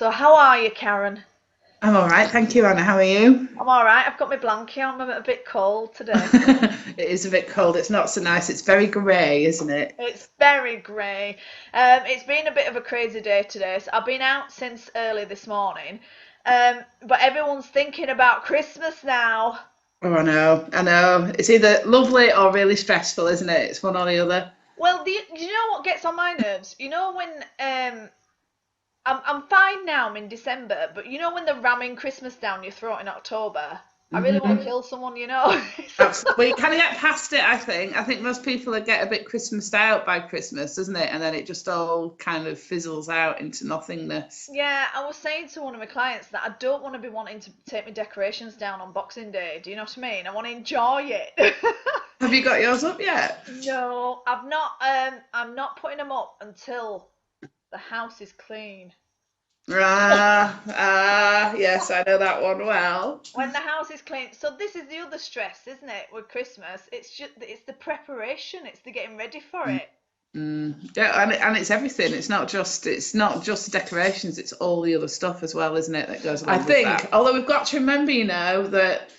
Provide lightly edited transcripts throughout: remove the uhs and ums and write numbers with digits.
So how are you, Karen? I'm all right, thank you, Anna. How are you? I'm all right. I've got my blanket on. I'm a bit cold today. It is a bit cold. It's not so nice. It's very grey, isn't it? It's very grey. It's been a bit of a crazy day today. So I've been out since early this morning. But everyone's thinking about Christmas now. Oh, I know. I know. It's either lovely or really stressful, isn't it? It's one or the other. Well, do you know what gets on my nerves? You know when I'm fine now. I'm in December, but you know when they're ramming Christmas down your throat in October. I really want to Hmm. kill someone, you know. Absolutely. Well, you kind of get past it, I think. I think most people get a bit Christmased out by Christmas, doesn't it? And then it just all kind of fizzles out into nothingness. Yeah, I was saying to one of my clients that I don't want to be wanting to take my decorations down on Boxing Day. Do you know what I mean? I want to enjoy it. Have you got yours up yet? No, I've not. I'm not putting them up until the house is clean. Yes, I know that one well. When the house is clean. So this is the other stress, isn't it? With Christmas, it's the preparation. It's the getting ready for it. Yeah, and it's everything. It's not just the decorations. It's all the other stuff as well, isn't it? That goes along with that. Although we've got to remember, that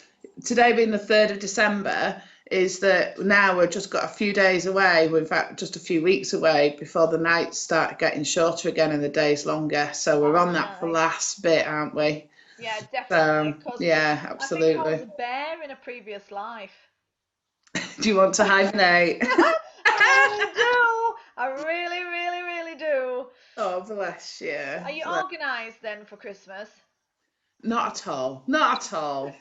today being the 3rd of December is that now we've just got a few days away. We're in fact just a few weeks away before the nights start getting shorter again and the days longer. So we're Oh, on that for the nice. last bit, aren't we? Yeah, definitely. So Because yeah, I think I was absolutely. a bear in a previous life. Do you want to hibernate? I really do. I really, really, really do. Oh, bless you. Are you Bless- organised then for Christmas? Not at all. Not at all.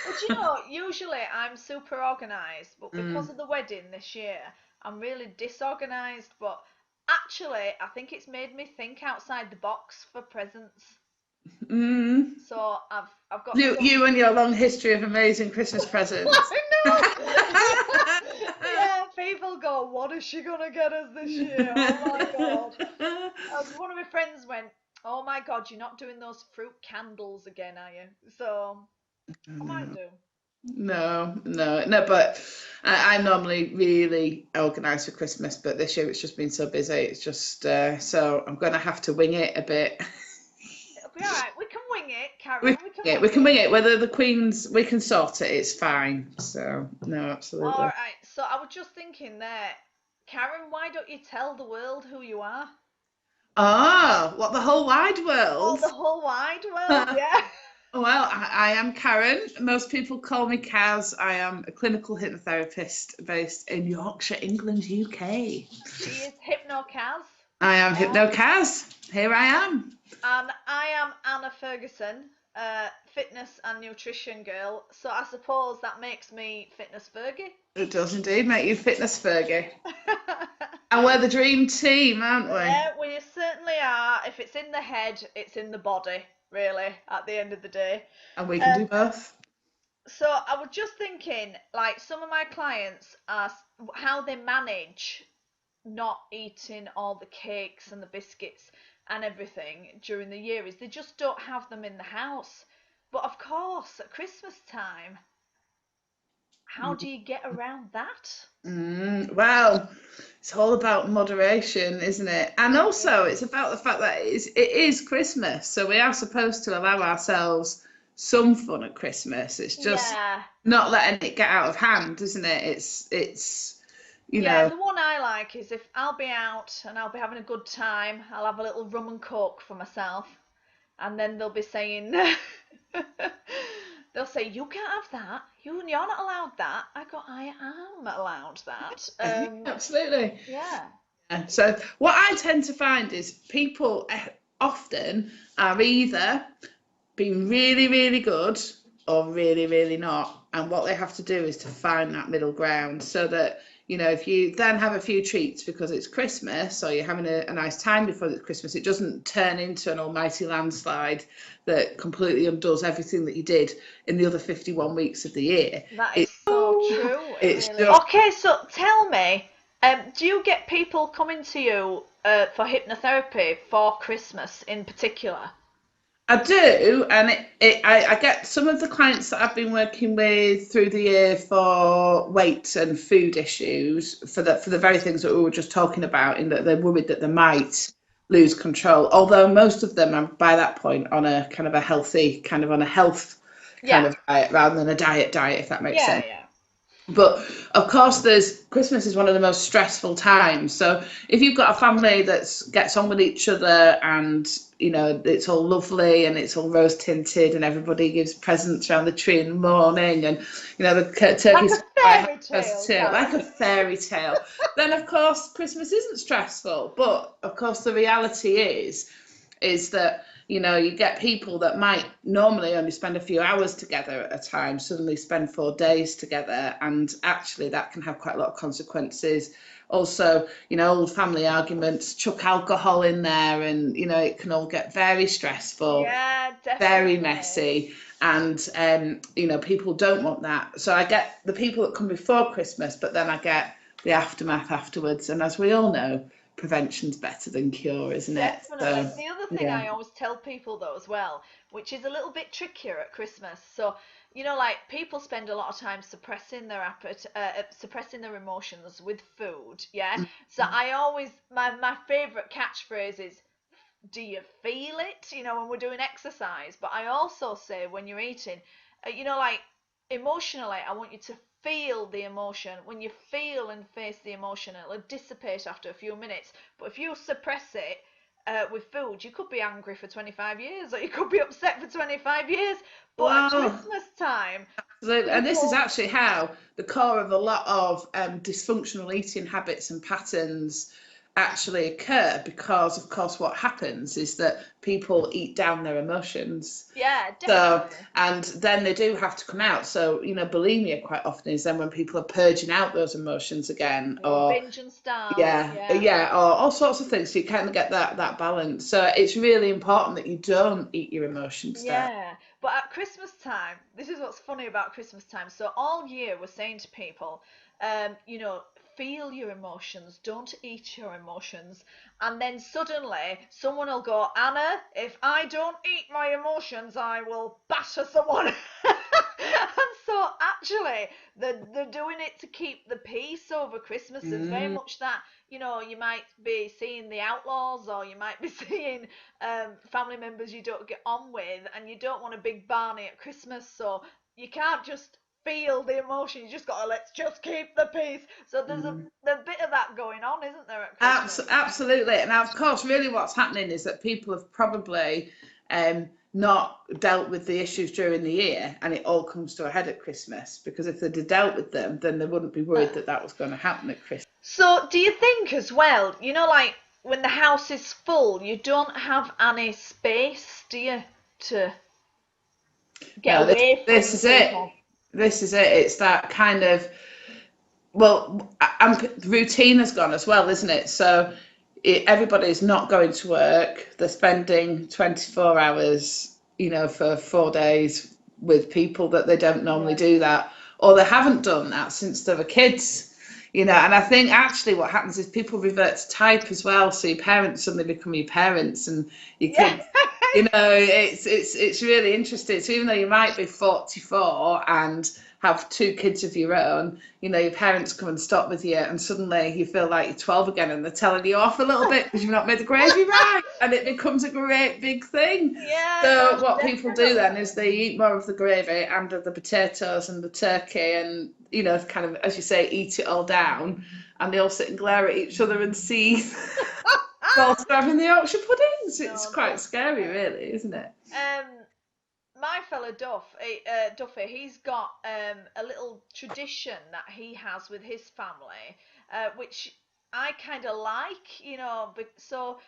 Well, do you know, usually I'm super organised, but because Mm. of the wedding this year, I'm really disorganised. But actually, I think it's made me think outside the box for presents. Mm. So I've got You some. and your long history of amazing Christmas presents. I know. Yeah, people go, "What is she gonna get us this year?" Oh my God. One of my friends went, "Oh my God, you're not doing those fruit candles again, are you?" So I might No, do. no. But I'm normally really organised for Christmas, but this year it's just been so busy. It's just so I'm going to have to wing it a bit. It'll be all right. We can wing it, We Karen. can We can wing it. We wing can it. wing it. Whether the Queen's, we can sort it. It's fine. So no, All absolutely. right. So I was just thinking there, Karen. Why don't you tell the world who you are? Ah, what the whole wide Oh, world? the whole wide world. Yeah. Well, I am Karen. Most people call me Kaz. I am a clinical hypnotherapist based in Yorkshire, England, UK. She is Hypno Kaz. I am Uh, Hypno Kaz. Here I am. and I am Anna Ferguson, fitness and nutrition girl. So I suppose that makes me Fitness Fergie. It does indeed make you Fitness Fergi. And we're the dream team, aren't we? Yeah, we certainly are. If it's in the head, it's in the body, really, at the end of the day. And we can do Um, both. so I was just thinking, like, some of my clients are how they manage not eating all the cakes and the biscuits and everything during the year is they just don't have them in the house. But of course, at Christmas time, how do you get around that? Well, it's all about moderation, isn't it? And also, Yeah. it's about the fact that it is Christmas, so we are supposed to allow ourselves some fun at Christmas. It's just Yeah. not letting it get out of hand, isn't it? It's you Yeah, know, the one I like is if I'll be out and I'll be having a good time, I'll have a little rum and coke for myself, and then they'll be saying, they'll say, "You can't have that. You're not allowed that." I go, "I am allowed that." absolutely. Yeah, So what I tend to find is people often are either being really, really good or really, really not. And what they have to do is to find that middle ground so that, if you then have a few treats because it's Christmas or you're having a nice time before it's Christmas, it doesn't turn into an almighty landslide that completely undoes everything that you did in the other 51 weeks of the year. that is It, so true. It it's really. just Okay, so tell me, do you get people coming to you for hypnotherapy for Christmas in particular? I do, and I get some of the clients that I've been working with through the year for weight and food issues for the very things that we were just talking about, in that they're worried that they might lose control. Although most of them are by that point on a kind of a healthy, kind of on a health kind Yeah, of diet rather than a diet, if that makes yeah, sense. yeah. But of course, there's Christmas is one of the most stressful times. So if you've got a family that gets on with each other and it's all lovely and it's all rose tinted and everybody gives presents around the tree in the morning and the Like turkey's a quite fairy tale, like a Karen. fairy tale, then of course Christmas isn't stressful. But of course the reality is that you get people that might normally only spend a few hours together at a time suddenly spend 4 days together, and actually that can have quite a lot of consequences. Also, old family arguments, chuck alcohol in there, and it can all get very stressful, Yeah, very definitely. messy, and people don't want that. So I get the people that come before Christmas, but then I get the aftermath afterwards, and as we all know, prevention's better than cure, isn't it? Definitely. So The other thing yeah. I always tell people though as well, which is a little bit trickier at Christmas. So, like people spend a lot of time suppressing their suppressing their emotions with food. Yeah. So I always my favorite catchphrase is, "Do you feel it?" When we're doing exercise. But I also say when you're eating, like emotionally, I want you to feel the emotion. When you feel and face the emotion, it'll dissipate after a few minutes. But if you suppress it with food, you could be angry for 25 years or you could be upset for 25 years. But at Well, Christmas time, absolutely. And this is people, actually how the core of a lot of dysfunctional eating habits and patterns actually occur, because, of course, what happens is that people eat down their emotions. yeah, So, definitely. and then they do have to come out. So, bulimia quite often is then when people are purging out those emotions again, Or or binge and starve, yeah, yeah. yeah, or all sorts of things. So you kind of get that balance. So it's really important that you don't eat your emotions down. Yeah, but at Christmas time, this is what's funny about Christmas time. So all year we're saying to people, feel your emotions, don't eat your emotions. And then suddenly someone will go, "Anna, if I don't eat my emotions, I will batter someone." And so actually, they're doing it to keep the peace over Christmas. There's very Mm. much that, you might be seeing the outlaws, or you might be seeing family members you don't get on with, and you don't want a big Barney at Christmas, so you can't just feel the emotion. You just gotta, let's just keep the peace. So there's a bit of that going on, isn't there, at Christmas? Absolutely. And of course, really what's happening is that people have probably not dealt with the issues during the year, and it all comes to a head at Christmas. Because if they'd have dealt with them, then they wouldn't be worried that that was going to happen at Christmas. So do you think as well, like when the house is full, you don't have any space, do you, to get No, away this from is it. people? This is it. It's that kind of, well, routine has gone as well, isn't it? So everybody's not going to work. They're spending 24 hours, for 4 days with people that they don't normally Yeah. do that, or they haven't done that since they were kids. And I think actually what happens is people revert to type as well. So your parents suddenly become your parents, and your Yeah. kids, it's really interesting. So even though you might be 44 and have two kids of your own, your parents come and stop with you, and suddenly you feel like you're 12 again, and they're telling you off a little bit because you've not made the gravy right, and it becomes a great big thing. Yeah, So no, what people do then definitely. is they eat more of the gravy and of the potatoes and the turkey, and kind of, as you say, eat it all down, and they all sit and glare at each other and see whilst they're having the Yorkshire puddings. It's No, quite scary, definitely. really, isn't it? My fella Duffy, he's got a little tradition that he has with his family, which I kind of like, But so,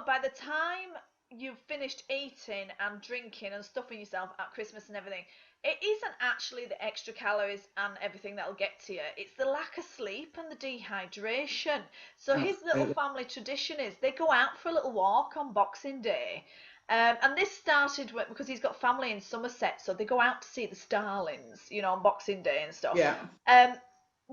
by the time you've finished eating and drinking and stuffing yourself at Christmas and everything, it isn't actually the extra calories and everything that'll get to you. It's the lack of sleep and the dehydration. So his little Absolutely. family tradition is they go out for a little walk on Boxing Day. And this started because he's got family in Somerset, so they go out to see the starlings, on Boxing Day and stuff. Yeah. Um,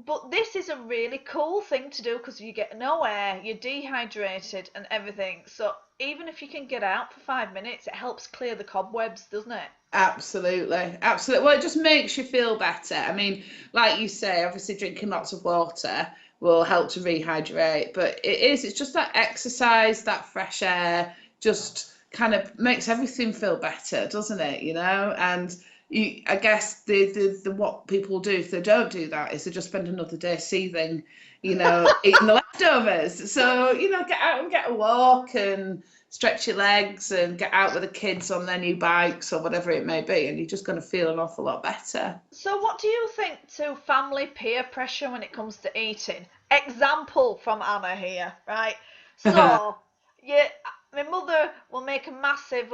but this is a really cool thing to do because you get no air, you're dehydrated and everything. So even if you can get out for 5 minutes, it helps clear the cobwebs, doesn't it? Absolutely, absolutely. Well, it just makes you feel better. I mean, like you say, obviously drinking lots of water, will help to rehydrate. But it's just that exercise, that fresh air, just kind of makes everything feel better, doesn't it? And I guess the what people do if they don't do that is they just spend another day seething, eating the leftovers. So, get out and get a walk and stretch your legs and get out with the kids on their new bikes or whatever it may be, and you're just going to feel an awful lot better. So what do you think to family peer pressure when it comes to eating? Example from Anna here, right? So, yeah, my mother will make a massive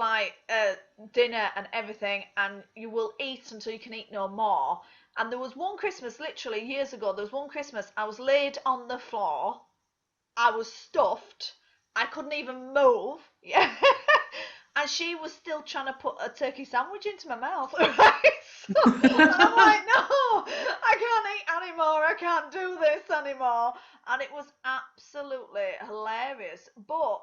dinner and everything, and you will eat until you can eat no more. And there was one Christmas, literally years ago, there was one Christmas, I was laid on the floor, I was stuffed, I couldn't even move, yeah, and she was still trying to put a turkey sandwich into my mouth, right? So, and I'm like, no, I can't eat anymore, I can't do this anymore, and it was absolutely hilarious. But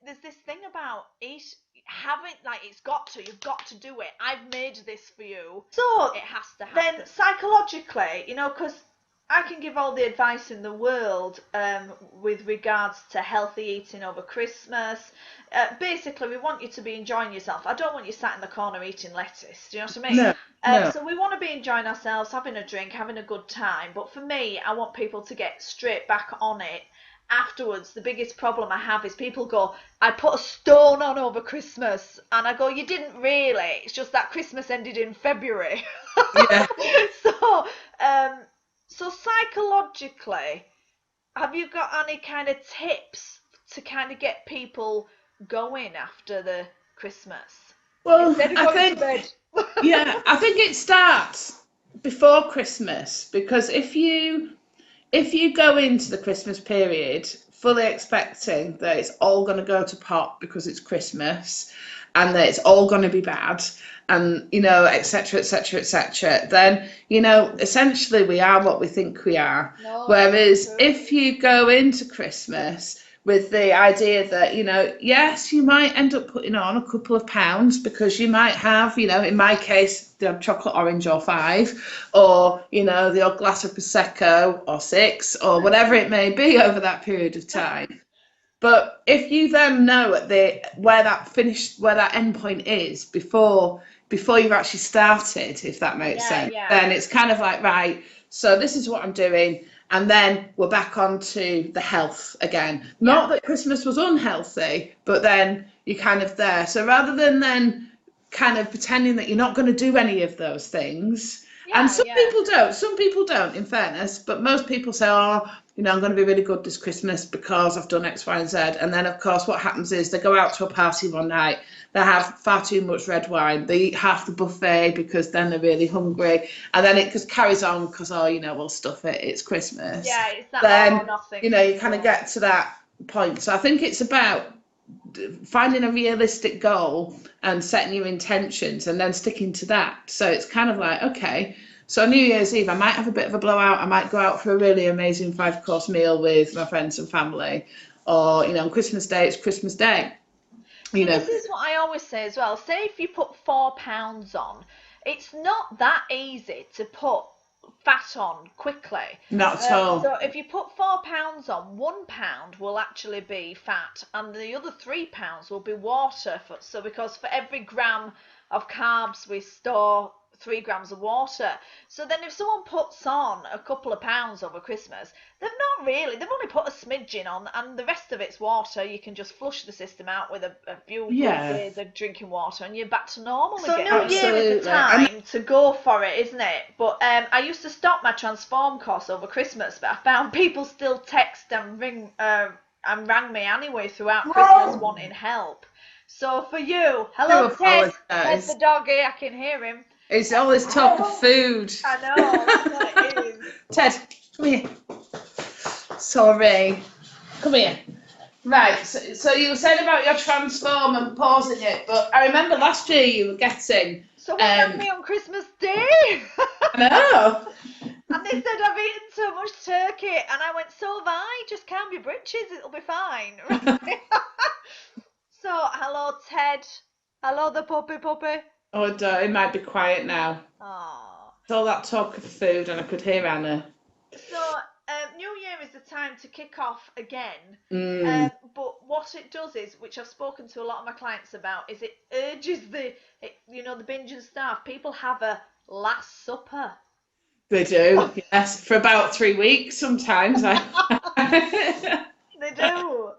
there's this thing about you've got to do it. I've made this for you, so it has to happen. Then psychologically, because I can give all the advice in the world with regards to healthy eating over Christmas. Basically, we want you to be enjoying yourself. I don't want you sat in the corner eating lettuce. Do you know what I mean? No. So we want to be enjoying ourselves, having a drink, having a good time. But for me, I want people to get straight back on it. Afterwards, the biggest problem I have is people go, I put a stone on over Christmas. And I go, you didn't really. It's just that Christmas ended in February. Yeah. So psychologically, have you got any kind of tips to kind of get people going after the Christmas? Well, Instead of going to bed. Yeah, I think it starts before Christmas, because if you go into the Christmas period fully expecting that it's all going to go to pot because it's Christmas and that it's all going to be bad and, etc., etc., etc., then, essentially we are what we think we are. No, Whereas if you go into Christmas with the idea that, yes, you might end up putting on a couple of pounds because you might have, in my case, the chocolate orange or 5, or, the odd glass of Prosecco or 6, or whatever it may be over that period of time. But if you then know where that end point is before you've actually started, if that makes sense, then it's kind of like, right, so this is what I'm doing. And then we're back onto the health again. Not that Christmas was unhealthy, but then you're kind of there. So rather than then kind of pretending that you're not going to do any of those things, and some people don't, in fairness, but most people say, oh, I'm going to be really good this Christmas because I've done X, Y, and Z. And then, of course, what happens is they go out to a party one night, they have far too much red wine, they eat half the buffet because then they're really hungry, and then it just carries on because, we'll stuff it, it's Christmas. Yeah, it's that then, all or nothing. You kind of get to that point. So I think it's about finding a realistic goal and setting your intentions and then sticking to that. So it's kind of like, okay, so New Year's Eve, I might have a bit of a blowout. I might go out for a really amazing 5-course meal with my friends and family. Or, on Christmas Day, it's Christmas Day. This is what I always say as well. Say if you put 4 pounds on, it's not that easy to put fat on quickly. Not at all. So if you put 4 pounds on, 1 pound will actually be fat, and the other 3 pounds will be water. Because for every gram of carbs we store 3 grams of water. So then if someone puts on a couple of pounds over Christmas, they've only put a smidgen on, and the rest of it's water. You can just flush the system out with a few days of drinking water and you're back to normal again. So New Year is the time to go for it, isn't it? But I used to stop my Transform course over Christmas, but I found people still text and rang me anyway throughout Christmas wanting help. So for you, hello Ted, Ted's the doggy, I can hear him. It's always talk of food. I know, that's what it is. Ted, come here. Sorry. Come here. Right, so you were saying about your Transform and pausing it, but I remember last year you were getting... Someone rang me on Christmas Day. I know. And they said, I've eaten so much turkey. And I went, so have I. Just calm your britches, it'll be fine. So, hello Ted. Hello the puppy. Oh, it might be quiet now. Aww. It's all that talk of food, and I could hear Anna. So, New Year is the time to kick off again. Mm. But what it does is, which I've spoken to a lot of my clients about, is it urges the binge and starve. People have a last supper. They do, yes, for about 3 weeks sometimes. They do.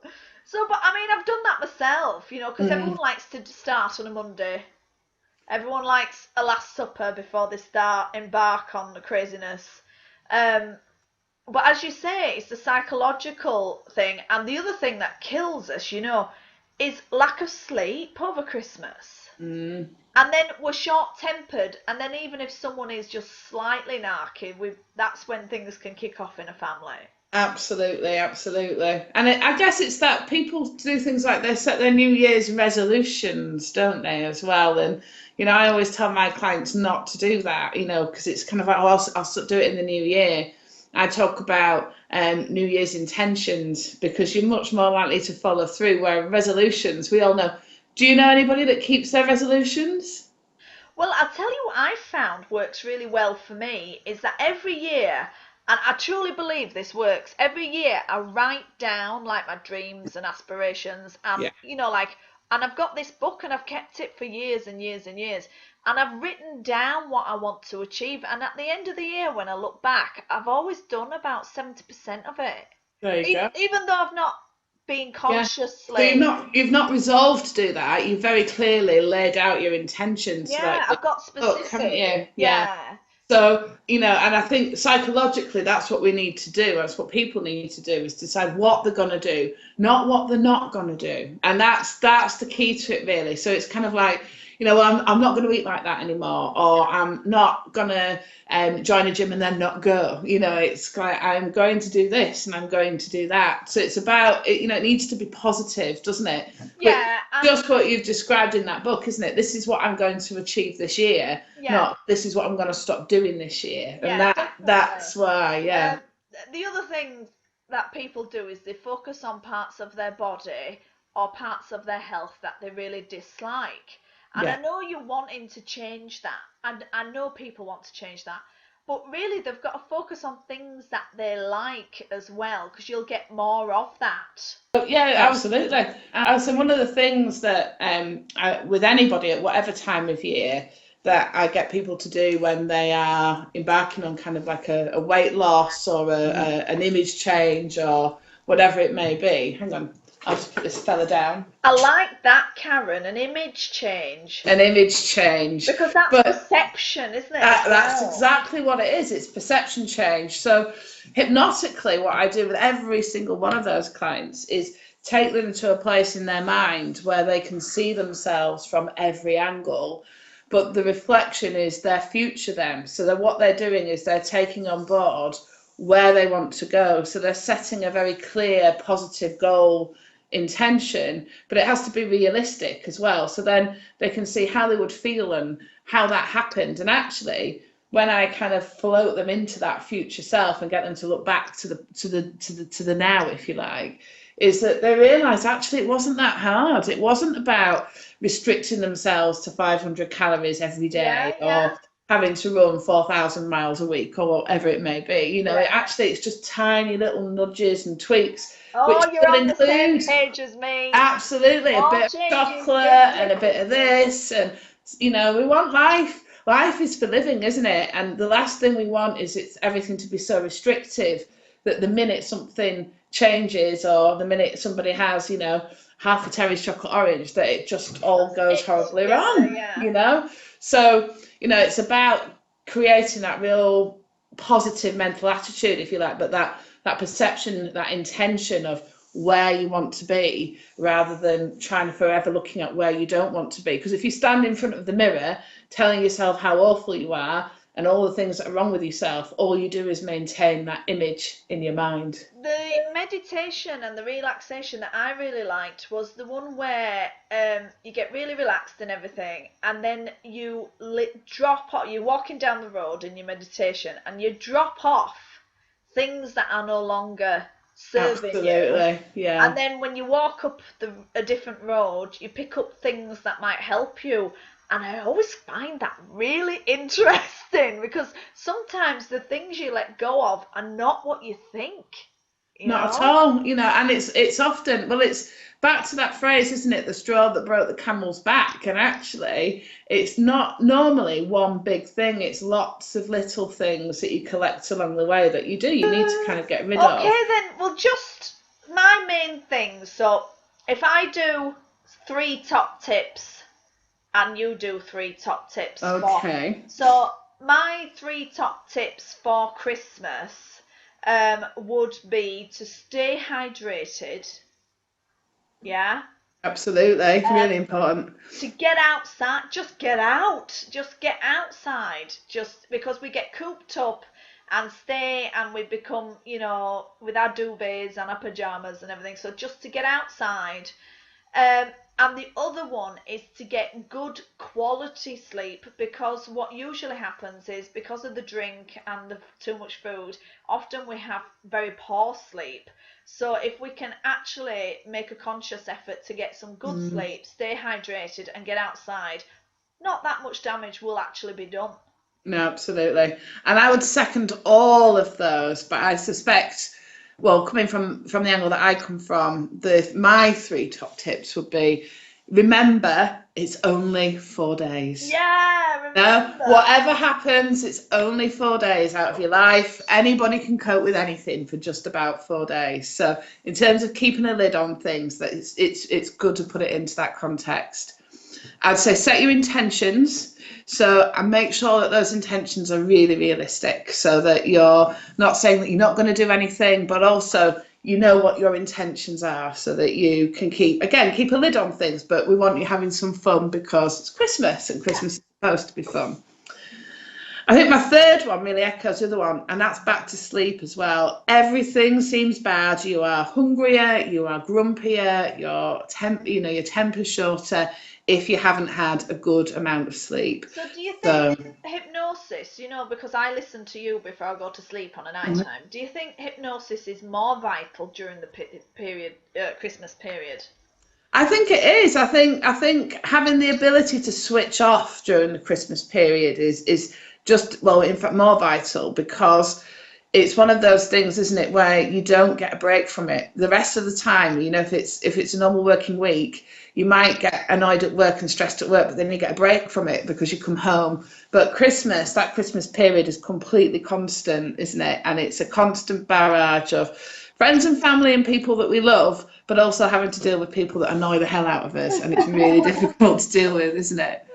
So, but I mean, I've done that myself, because everyone Mm. likes to start on a Monday. Everyone likes a last supper before they embark on the craziness. Um, but as you say, it's the psychological thing, and the other thing that kills us, is lack of sleep over Christmas. Mm. And then we're short-tempered, and then even if someone is just slightly narky, that's when things can kick off in a family. Absolutely, absolutely. And I guess it's that people do things like they set their New Year's resolutions, don't they, as well? And, I always tell my clients not to do that, because it's kind of like, oh, I'll do it in the new year. I talk about New Year's intentions because you're much more likely to follow through, where resolutions, we all know. Do you know anybody that keeps their resolutions? Well, I'll tell you what I found works really well for me is that every year, and I truly believe this works, every year I write down like my dreams and aspirations and, Yeah. and I've got this book and I've kept it for years and years and years. And I've written down what I want to achieve. And at the end of the year, when I look back, I've always done about 70% of it. There you go. Even though I've not been Yeah. So you've consciously. not resolved to do that. You've very clearly laid out your intentions to Yeah, write the I've got book, haven't specific. you? Yeah. Yeah. So, and I think psychologically that's what we need to do. That's what people need to do is decide what they're gonna do, not what they're not gonna do. And that's the key to it really. So it's kind of like, well, I'm not gonna eat like that anymore, or I'm not gonna join a gym and then not go. It's like I'm going to do this and I'm going to do that. So it's about it, it needs to be positive, doesn't it? But Yeah, and just what you've described in that book, isn't it? This is what I'm going to achieve this year, yeah, not this is what I'm going to stop doing this year. And yeah, that's definitely. why, yeah. Um, the other thing that people do is they focus on parts of their body or parts of their health that they really dislike. And I Yeah. know you're wanting to change that, and I know people want to change that, but really they've got to focus on things that they like as well, because you'll get more of that. Yeah, absolutely. So one of the things that with anybody at whatever time of year that I get people to do when they are embarking on kind of like a weight loss or an image change or whatever it may be. Hang on, I'll just put this fella down. I like that, Karen, an image change. An image change. Because that's But perception, isn't it, as that's well? exactly what it is. It's perception change. So hypnotically, what I do with every single one of those clients is take them to a place in their mind where they can see themselves from every angle. But the reflection is their future them. So that what they're doing is they're taking on board where they want to go. So they're setting a very clear, positive goal intention, but it has to be realistic as well. So then they can see how they would feel and how that happened. And actually, when I kind of float them into that future self and get them to look back to the now, if you like, is that they realise actually it wasn't that hard. It wasn't about restricting themselves to 500 calories every Yeah, day yeah, or having to run 4,000 miles a week or whatever it may be. yeah. It's just tiny little nudges and tweaks which Oh, you're will on the same include page as me. absolutely a Small bit of changes chocolate make a and a bit of difference. this, and we want life. Life is for living, isn't it? And the last thing we want is it's everything to be so restrictive that the minute something changes or the minute somebody has half a Terry's chocolate orange, that it just all goes horribly Yeah, wrong. yeah. So it's about creating that real positive mental attitude, if you like, but that perception, that intention of where you want to be rather than trying to forever looking at where you don't want to be. Because if you stand in front of the mirror telling yourself how awful you are and all the things that are wrong with yourself, all you do is maintain that image in your mind. The meditation and the relaxation that I really liked was the one where you get really relaxed and everything, and then you drop off, you're walking down the road in your meditation, and you drop off things that are no longer serving you. Absolutely, yeah. And then when you walk up a different road, you pick up things that might help you. And I always find that really interesting because sometimes the things you let go of are not what you think. you Not at know? all, and it's often, well, it's back to that phrase, isn't it? The straw that broke the camel's back. And actually, it's not normally one big thing. It's lots of little things that you collect along the way that you need to kind of get rid of. Okay, then, well, just my main things. So, if I do 3 top tips and you do 3 top tips Okay. so my 3 top tips for Christmas would be to stay hydrated. Yeah. Absolutely. Really important. To get outside, just get out, just get outside, just because we get cooped up and stay and we become, with our duvets and our pajamas and everything. So just to get outside. And the other one is to get good quality sleep, because what usually happens is, because of the drink and the too much food, often we have very poor sleep. So if we can actually make a conscious effort to get some good sleep, stay hydrated and get outside, not that much damage will actually be done. No, absolutely. And I would second all of those, but I suspect, well, coming from the angle that I come from, my 3 top tips would be: remember, it's only 4 days. Yeah, No, remember. whatever happens, it's only 4 days out of your life. Anybody can cope with anything for just about 4 days. So, in terms of keeping a lid on things, that it's good to put it into that context. I'd say set your intentions. So, and make sure that those intentions are really realistic, so that you're not saying that you're not going to do anything, but also you know what your intentions are, so that you can keep a lid on things. But we want you having some fun, because it's Christmas and Christmas is supposed to be fun. I think my third one really echoes the other one, and that's back to sleep as well. Everything seems bad. You are hungrier, you are grumpier, your temper's shorter if you haven't had a good amount of sleep. So do you So, think hypnosis, because I listen to you before I go to sleep on a night time, do you think hypnosis is more vital during the Christmas period? I think it is. I think having the ability to switch off during the Christmas period is just, well, in fact, more vital, because it's one of those things, isn't it, where you don't get a break from it. The rest of the time, if it's a normal working week, you might get annoyed at work and stressed at work, but then you get a break from it because you come home. But that Christmas period is completely constant, isn't it? And it's a constant barrage of friends and family and people that we love, but also having to deal with people that annoy the hell out of us, and it's really difficult to deal with, isn't it?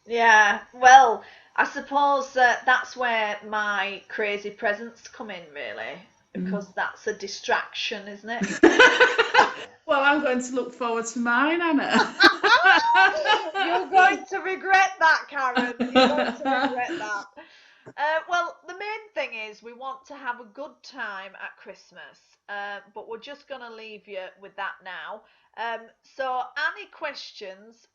Yeah, well, I suppose that's where my crazy presents come in, really, because that's a distraction, isn't it? Well, I'm going to look forward to mine, Anna. You're going to regret that, Karen. You're going to regret that. Well, the main thing is we want to have a good time at Christmas, but we're just going to leave you with that now. So, any questions,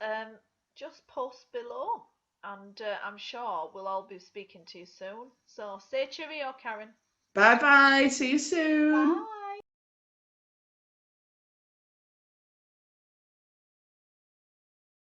just post below, and I'm sure we'll all be speaking to you soon. So, say cheerio, Karen. Bye bye. See you soon. Bye.